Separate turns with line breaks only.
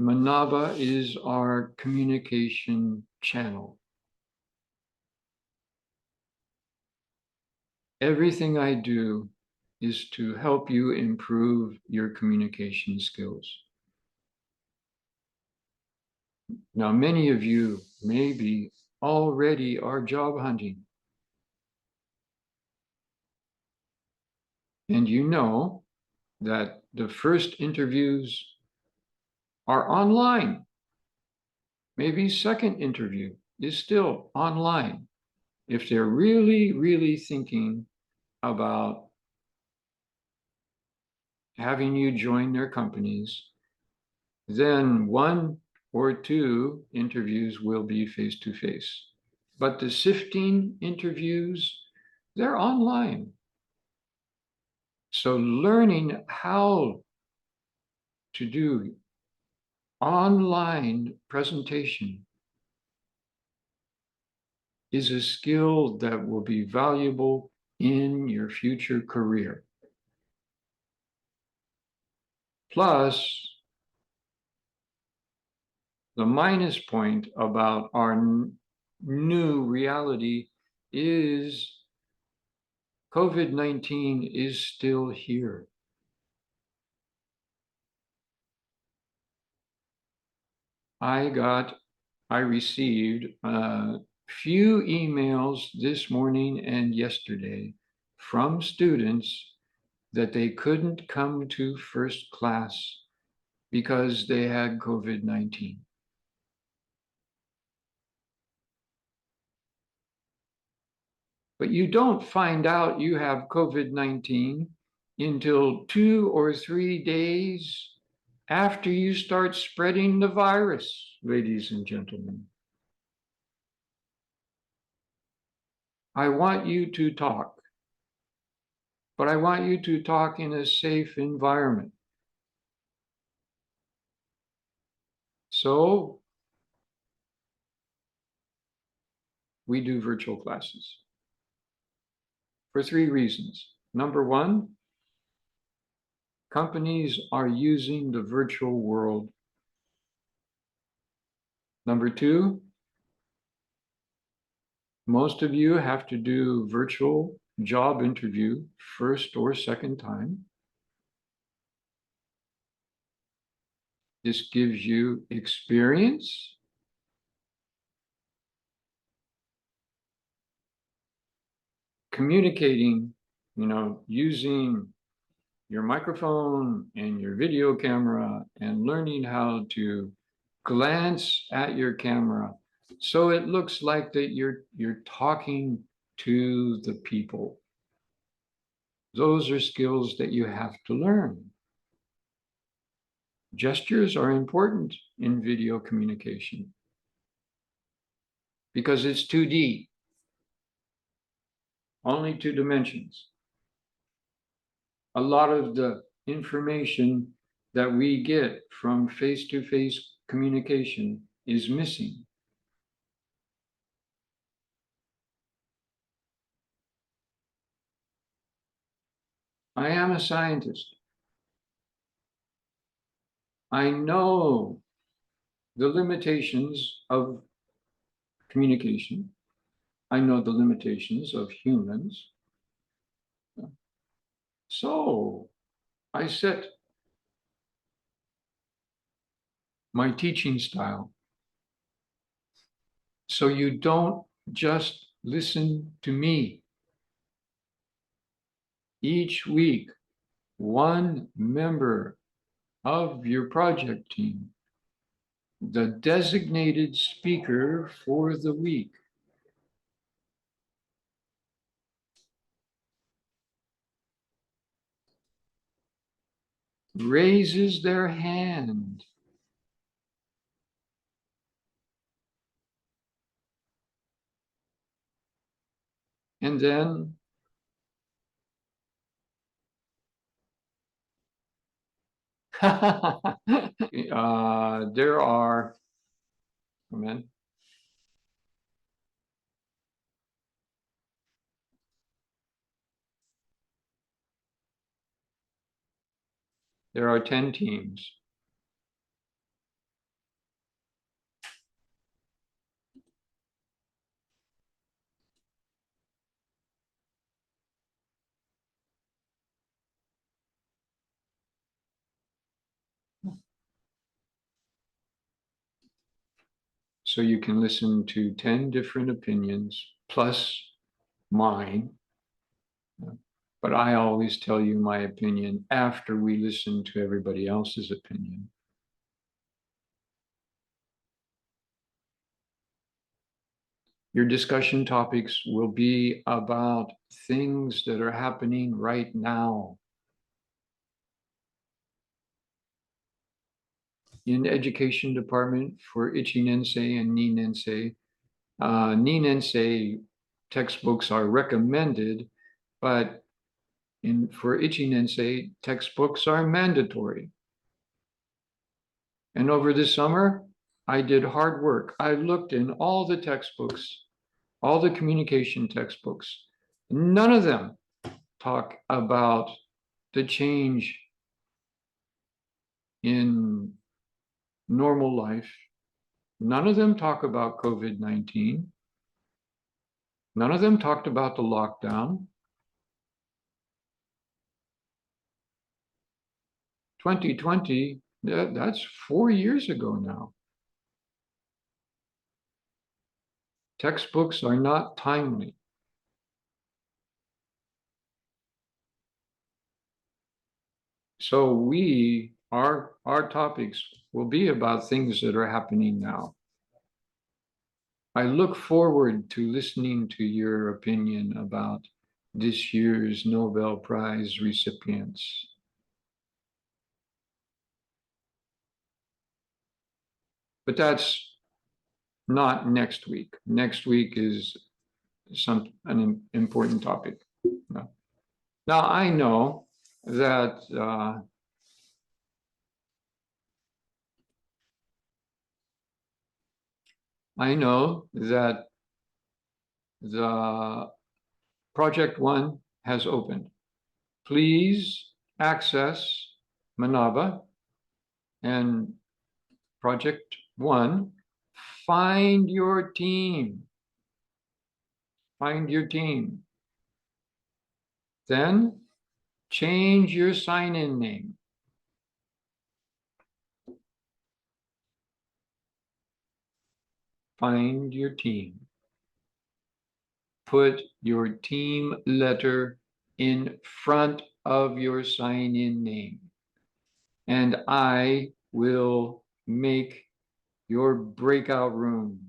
Manaba is our communication channel. Everything I do is to help you improve your communication skills. Now, many of you maybe already are job hunting. And you know that the first interviews are online. Maybe second interview is still online. If they're really, really thinking about having you join their companies, then one or two interviews will be face-to-face. But the sifting interviews, they're online. So learning how to do online presentation is a skill that will be valuable in your future career. Plus, the minus point about our new reality is COVID-19 is still here. I received a few emails this morning and yesterday from students that they couldn't come to first class because they had COVID-19. But you don't find out you have COVID-19 until 2 or 3 days after you start spreading the virus, ladies and gentlemen. I want you to talk, but I want you to talk in a safe environment. So we do virtual classes for 3 reasons. Number one, companies are using the virtual world. Number two, most of you have to do virtual job interview first or second time. This gives you experience. Communicating, using your microphone and your video camera and learning how to glance at your camera so it looks like that you're talking to the people. Those are skills that you have to learn. Gestures are important in video communication because it's 2D, only 2 dimensions. A lot of the information that we get from face-to-face communication is missing. I am a scientist. I know the limitations of communication. I know the limitations of humans. So I set my teaching style so you don't just listen to me. Each week, one member of your project team, the designated speaker for the week, raises their hand and then there are, amen. There are 10 teams. so you can listen to 10 different opinions plus mine. But I always tell you my opinion after we listen to everybody else's opinion. Your discussion topics will be about things that are happening right now. In the education department for Ichi Nensei and Ni Nensei, Ni Nensei textbooks are recommended, but for Ichi Nensei, textbooks are mandatory. And over the summer, I did hard work. I looked in all the textbooks, all the communication textbooks. None of them talk about the change in normal life. None of them talk about COVID-19. None of them talked about the lockdown. 2020, that's 4 years ago now. Textbooks are not timely. So our topics will be about things that are happening now. I look forward to listening to your opinion about this year's Nobel Prize recipients. But that's not next week. Next week is an important topic. Now I know that the project one has opened. Please access Manaba and project one. Find your team. Find your team. Then change your sign-in name. Find your team. Put your team letter in front of your sign-in name. And I will make your breakout room